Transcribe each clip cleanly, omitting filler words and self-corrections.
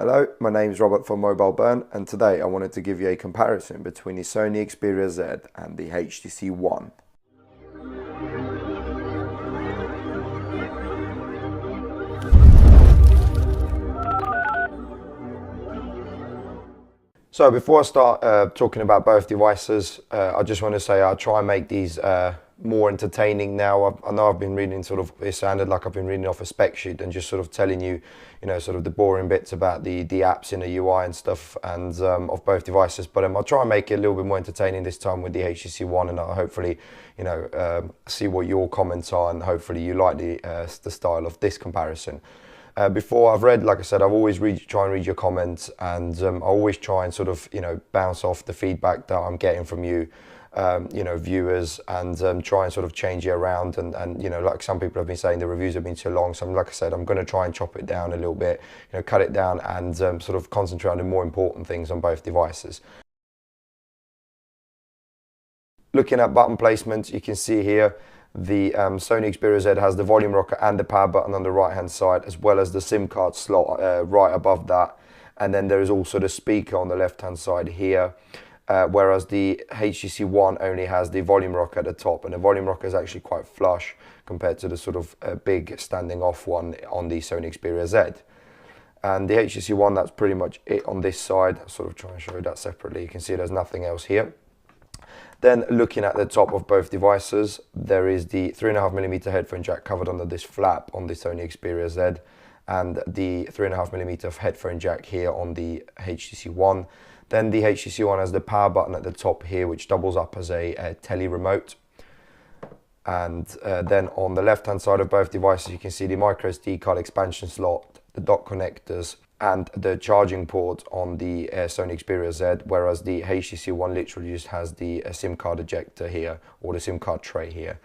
Hello, my name is Robert from mobileburn, and today I wanted to give you a comparison between the Sony Xperia Z and the HTC One. So before I start talking about both devices, I just want to say I'll try and make these more entertaining now. I know I've been reading it sounded like I've been reading off a spec sheet and just sort of telling you, sort of the boring bits about the apps in the UI and stuff and of both devices. But I'll try and make it a little bit more entertaining this time with the HTC One, and I'll hopefully, see what your comments are, and hopefully you like the style of this comparison. Before I've read, like I said, I've always try and read your comments, and I always try and sort of, bounce off the feedback that I'm getting from you, viewers, and try and sort of change it around. And like some people have been saying, the reviews have been too long. So like I said, I'm going to try and chop it down a little bit, cut it down, and sort of concentrate on the more important things on both devices. Looking at button placement, you can see here the Sony Xperia Z has the volume rocker and the power button on the right hand side, as well as the SIM card slot right above that. And then there is also the speaker on the left hand side here, whereas the HTC One only has the volume rocker at the top, and the volume rocker is actually quite flush compared to the sort of big standing off one on the Sony Xperia Z. And the HTC One, that's pretty much it on this side. I'll sort of try and show you that separately. You can see there's nothing else here. Then looking at the top of both devices, there is the 3.5mm headphone jack covered under this flap on the Sony Xperia Z, and the 3.5mm headphone jack here on the HTC One. Then the HTC One has the power button at the top here, which doubles up as a tele remote. And then on the left hand side of both devices, you can see the micro SD card expansion slot, the dock connectors, and the charging port on the Sony Xperia Z, whereas the HTC One literally just has the SIM card ejector here, or the SIM card tray here.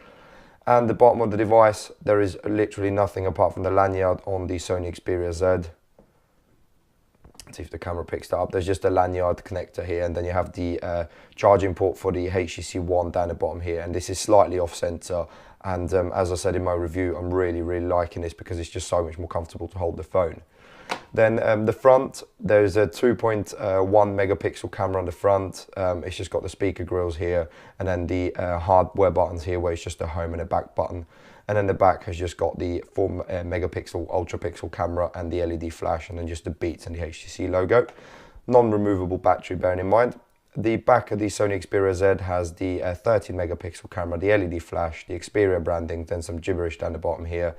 And the bottom of the device, there is literally nothing apart from the lanyard on the Sony Xperia Z. Let's see if the camera picks that up. There's just a lanyard connector here, and then you have the charging port for the HTC One down the bottom here, and this is slightly off center. And as I said in my review, I'm really liking this because it's just so much more comfortable to hold the phone. Then the front, there's a 2.1 megapixel camera on the front. It's just got the speaker grills here, and then the hardware buttons here, where it's just a home and a back button. And then the back has just got the 4 megapixel ultra pixel camera and the LED flash, and then just the Beats and the HTC logo. Non-removable battery, bearing in mind. The back of the Sony Xperia Z has the 13 megapixel camera, the LED flash, the Xperia branding, then some gibberish down the bottom here.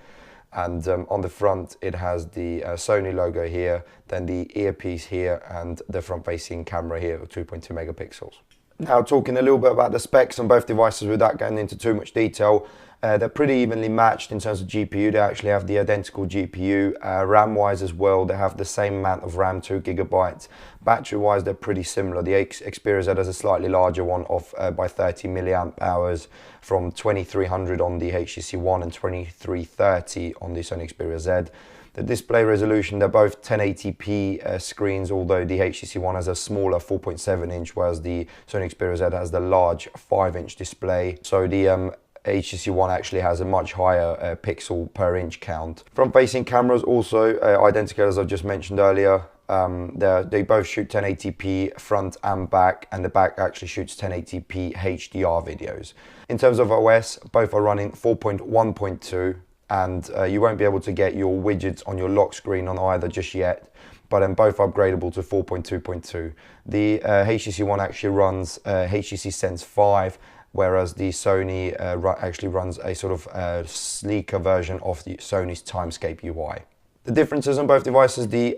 And on the front, it has the Sony logo here, then the earpiece here, and the front-facing camera here of 2.2 megapixels. Now, talking a little bit about the specs on both devices without getting into too much detail, they're pretty evenly matched in terms of GPU. They actually have the identical GPU. RAM-wise as well, they have the same amount of RAM, 2 gigabytes. Battery-wise, they're pretty similar. The Xperia Z has a slightly larger one by 30 milliamp hours, from 2300 on the HTC One and 2330 on the Sony Xperia Z. The display resolution, they're both 1080p screens, although the HTC One has a smaller 4.7 inch, whereas the Sony Xperia Z has the large 5-inch display. So the HTC One actually has a much higher pixel per inch count. Front-facing cameras also identical as I just mentioned earlier. They both shoot 1080p front and back, and the back actually shoots 1080p HDR videos. In terms of OS, both are running 4.1.2, and you won't be able to get your widgets on your lock screen on either just yet, but both upgradable to 4.2.2. The HTC One actually runs HTC Sense 5, whereas the Sony actually runs a sort of sleeker version of the Sony's Timescape UI. The differences on both devices, the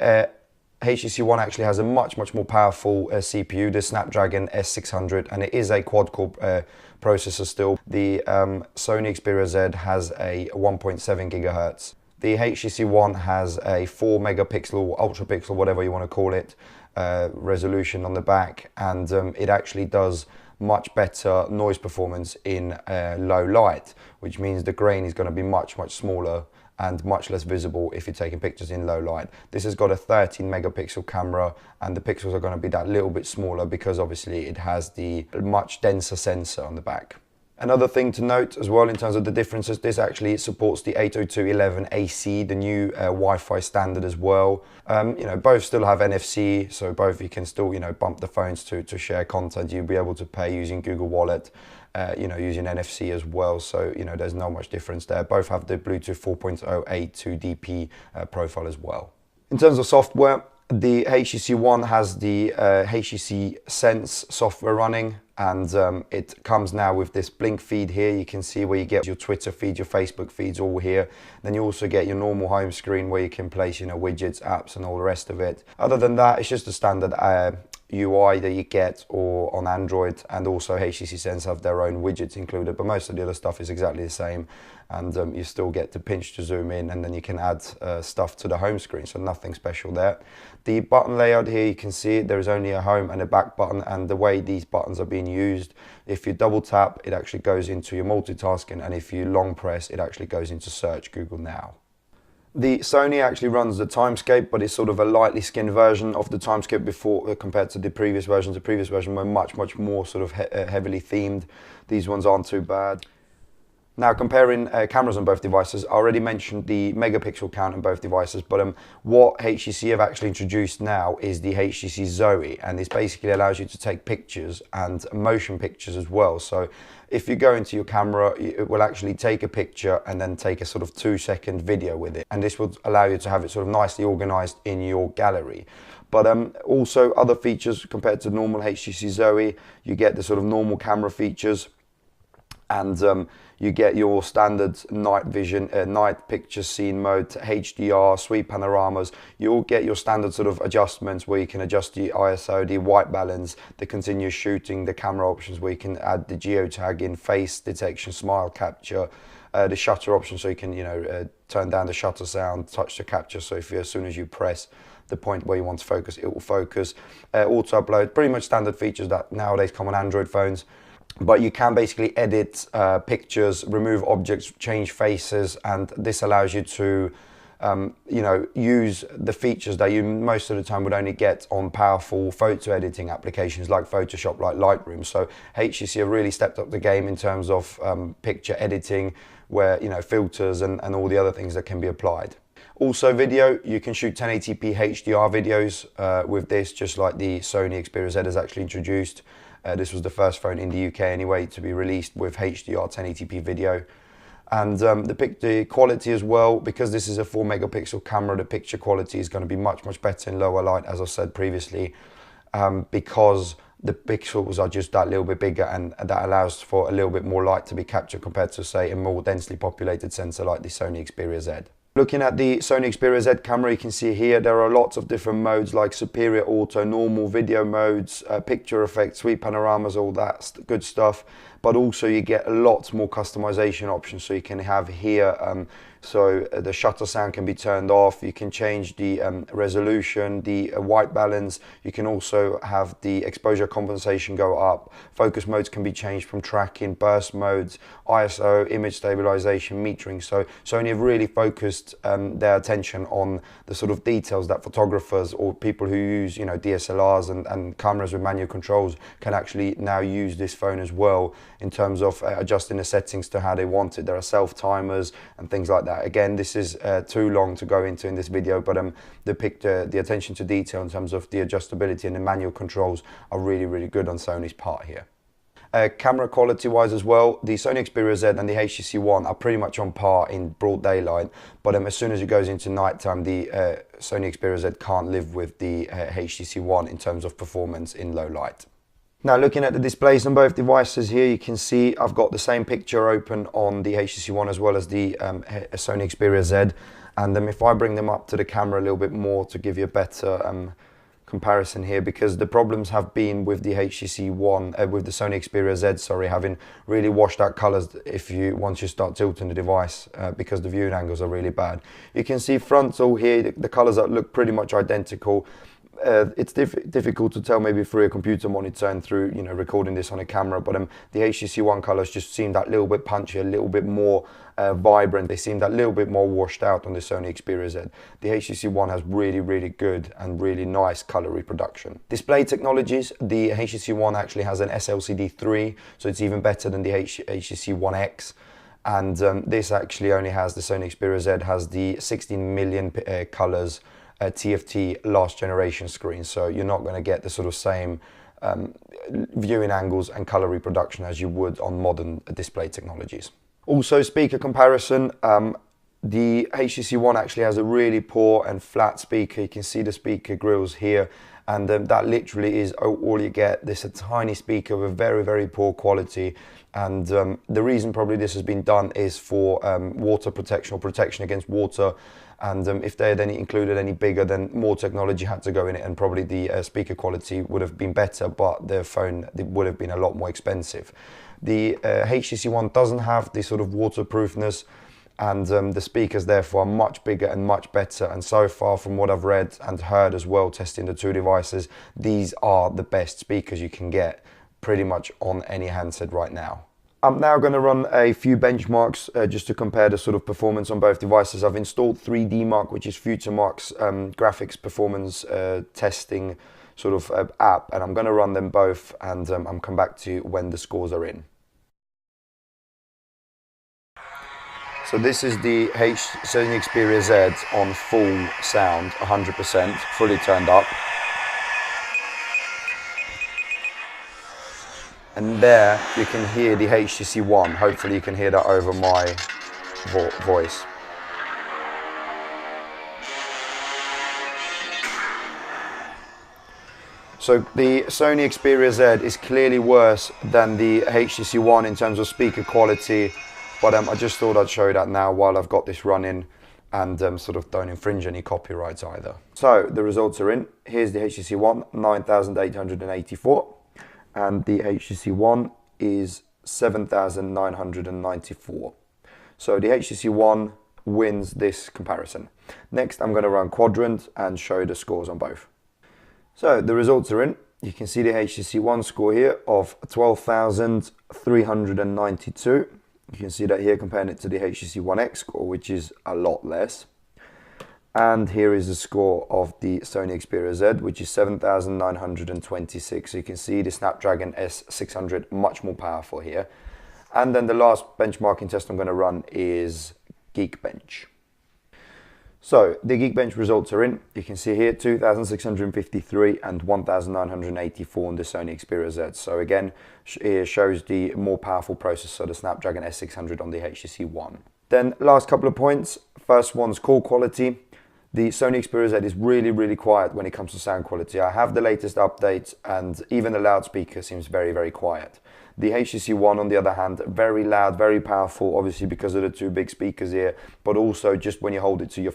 HTC One actually has a much more powerful CPU, the Snapdragon S600, and it is a quad-core processor still. The Sony Xperia Z has a 1.7 gigahertz. The HTC One has a 4 megapixel, ultra pixel, whatever you want to call it, resolution on the back, and it actually does much better noise performance in low light, which means the grain is going to be much smaller and much less visible if you're taking pictures in low light. This has got a 13 megapixel camera, and the pixels are going to be that little bit smaller because obviously it has the much denser sensor on the back. Another thing to note as well in terms of the differences, this actually supports the 802.11ac, the new Wi-Fi standard as well. Both still have NFC, so both you can still, bump the phones to share content. You'll be able to pay using Google Wallet, using NFC as well. So, there's not much difference there. Both have the Bluetooth 4.0 A2DP profile as well. In terms of software, the HTC One has the HTC Sense software running, and it comes now with this blink feed here. You can see where you get your Twitter feed, your Facebook feeds all here. Then you also get your normal home screen where you can place, widgets, apps, and all the rest of it. Other than that, it's just a standard UI that you get or on Android, and also HTC Sense have their own widgets included, but most of the other stuff is exactly the same, and you still get to pinch to zoom in, and then you can add stuff to the home screen, so nothing special there. The button layout here, you can see there is only a home and a back button, and the way these buttons are being used, if you double tap, it actually goes into your multitasking, and if you long press, it actually goes into search Google Now. The Sony actually runs the Timescape, but it's sort of a lightly skinned version of the Timescape before compared to the previous versions. The previous version were much more sort of heavily themed. These ones aren't too bad. Now, comparing cameras on both devices, I already mentioned the megapixel count on both devices, but what HTC have actually introduced now is the HTC Zoe, and this basically allows you to take pictures and motion pictures as well. So if you go into your camera, it will actually take a picture and then take a sort of 2-second video with it, and this will allow you to have it sort of nicely organized in your gallery. But also other features compared to normal HTC Zoe, you get the sort of normal camera features, and you get your standard night vision, night picture scene mode, HDR, sweep panoramas. You'll get your standard sort of adjustments where you can adjust the ISO, the white balance, the continuous shooting, the camera options where you can add the geotagging, face detection, smile capture, the shutter option so you can turn down the shutter sound, touch the capture. So if as soon as you press the point where you want to focus, it will focus. Auto upload, pretty much standard features that nowadays come on Android phones. But you can basically edit pictures, remove objects, change faces, and this allows you to, use the features that you most of the time would only get on powerful photo editing applications like Photoshop, like Lightroom. So HTC have really stepped up the game in terms of picture editing, where filters and all the other things that can be applied. Also video, you can shoot 1080p HDR videos with this, just like the Sony Xperia Z has actually introduced. This was the first phone in the UK anyway to be released with HDR 1080p video. And the quality as well, because this is a 4 megapixel camera, the picture quality is going to be much better in lower light, as I said previously, because the pixels are just that little bit bigger, and that allows for a little bit more light to be captured compared to, say, a more densely populated sensor like the Sony Xperia Z. Looking at the Sony Xperia Z camera, you can see here there are lots of different modes like superior auto, normal video modes, picture effect, sweep panoramas, all that good stuff. But also you get a lot more customization options. So you can have here, the shutter sound can be turned off. You can change the resolution, the white balance. You can also have the exposure compensation go up. Focus modes can be changed from tracking, burst modes, ISO, image stabilization, metering. So Sony have really focused their attention on the sort of details that photographers or people who use DSLRs and cameras with manual controls can actually now use this phone as well, in terms of adjusting the settings to how they want it. There are self-timers and things like that. Again, this is too long to go into in this video, but the attention to detail in terms of the adjustability and the manual controls are really good on Sony's part here. Camera quality wise as well, the Sony Xperia Z and the HTC One are pretty much on par in broad daylight, but as soon as it goes into nighttime, the Sony Xperia Z can't live with the HTC One in terms of performance in low light. Now, looking at the displays on both devices here, you can see I've got the same picture open on the HTC One as well as the Sony Xperia Z. And if I bring them up to the camera a little bit more to give you a better comparison here, because the problems have been with the HTC One, with the Sony Xperia Z, sorry, having really washed out colors once you start tilting the device, because the viewing angles are really bad. You can see frontal here, the colors that look pretty much identical. it's difficult to tell maybe through a computer monitor and through, you know, recording this on a camera, but the HTC One colors just seem that little bit punchy, a little bit more vibrant. They seem that little bit more washed out on the Sony Xperia Z. The HTC One has really, really good and really nice color reproduction. Display technologies, the HTC One actually has an SLCD3, so it's even better than the HTC One X. And this actually only has, the Sony Xperia Z has the 16 million colors TFT last generation screen, so you're not going to get the sort of same viewing angles and color reproduction as you would on modern display technologies. Also, speaker comparison, the HTC One actually has a really poor and flat speaker. You can see the speaker grills here, and that literally is all you get. This is a tiny speaker with very, very poor quality, and the reason probably this has been done is for water protection or protection against water. And if they had included any bigger, then more technology had to go in it, and probably the speaker quality would have been better, but the phone would have been a lot more expensive. The HTC One doesn't have the sort of waterproofness, and the speakers therefore are much bigger and much better. And so far, from what I've read and heard as well, testing the two devices, these are the best speakers you can get pretty much on any handset right now. I'm now going to run a few benchmarks just to compare the sort of performance on both devices. I've installed 3D Mark, which is FutureMark's graphics performance testing sort of app, and I'm going to run them both, and I'll come back to you when the scores are in. So this is the Sony Xperia Z on full sound, 100%, fully turned up. And there you can hear the HTC One. Hopefully you can hear that over my voice. So the Sony Xperia Z is clearly worse than the HTC One in terms of speaker quality, but I just thought I'd show you that now while I've got this running, and sort of don't infringe any copyrights either. So the results are in. Here's the HTC One, 9,884. And the HTC One is 7,994. So the HTC One wins this comparison. Next, I'm going to run Quadrant and show you the scores on both. So the results are in. You can see the HTC One score here of 12,392. You can see that here comparing it to the HTC One X score, which is a lot less. And here is the score of the Sony Xperia Z, which is 7,926. So you can see the Snapdragon S600 much more powerful here. And then the last benchmarking test I'm going to run is Geekbench. So the Geekbench results are in. You can see here 2,653 and 1,984 on the Sony Xperia Z. So again, here shows the more powerful processor, the Snapdragon S600 on the HTC One. Then last couple of points. First one's call quality. The Sony Xperia Z is really, really quiet when it comes to sound quality. I have the latest updates, and even the loudspeaker seems very, very quiet. The HTC One, on the other hand, very loud, very powerful, obviously because of the two big speakers here, but also just when you hold it to your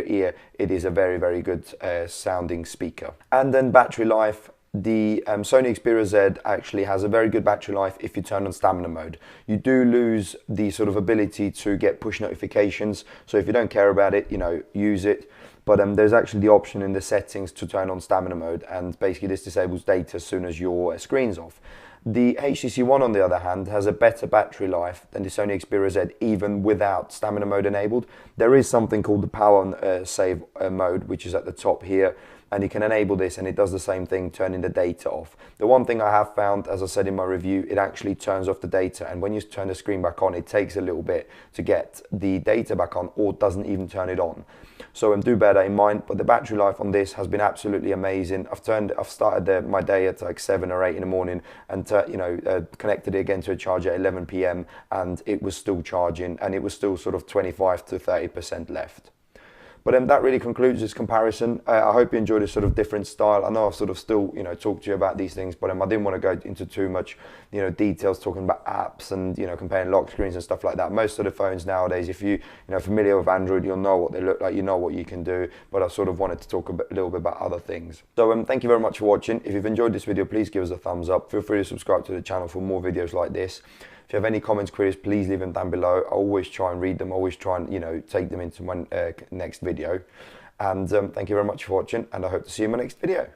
ear, it is a very, very good sounding speaker. And then battery life. The Sony Xperia Z actually has a very good battery life if you turn on stamina mode. You do lose the sort of ability to get push notifications, so if you don't care about it, you know, use it. But there's actually the option in the settings to turn on stamina mode, and basically this disables data as soon as your screen's off. The HTC One, on the other hand, has a better battery life than the Sony Xperia Z, even without stamina mode enabled. There is something called the power save mode, which is at the top here, and you can enable this and it does the same thing, turning the data off. The one thing I have found, as I said in my review, it actually turns off the data, and when you turn the screen back on, it takes a little bit to get the data back on, or doesn't even turn it on. So do bear that in mind, but the battery life on this has been absolutely amazing. I've started my day at like 7 or 8 in the morning, and connected it again to a charger at 11 p.m. and it was still charging, and it was still sort of 25 to 30% left. But that really concludes this comparison. I hope you enjoyed this sort of different style. I know I've sort of still, talked to you about these things, but I didn't want to go into too much, details talking about apps and, comparing lock screens and stuff like that. Most of the phones nowadays, if you, familiar with Android, you'll know what they look like, you know what you can do. But I sort of wanted to talk a little bit about other things. So thank you very much for watching. If you've enjoyed this video, please give us a thumbs up. Feel free to subscribe to the channel for more videos like this. If you have any comments, queries, please leave them down below. I always try and read them, always try and, take them into my next video. And thank you very much for watching, and I hope to see you in my next video.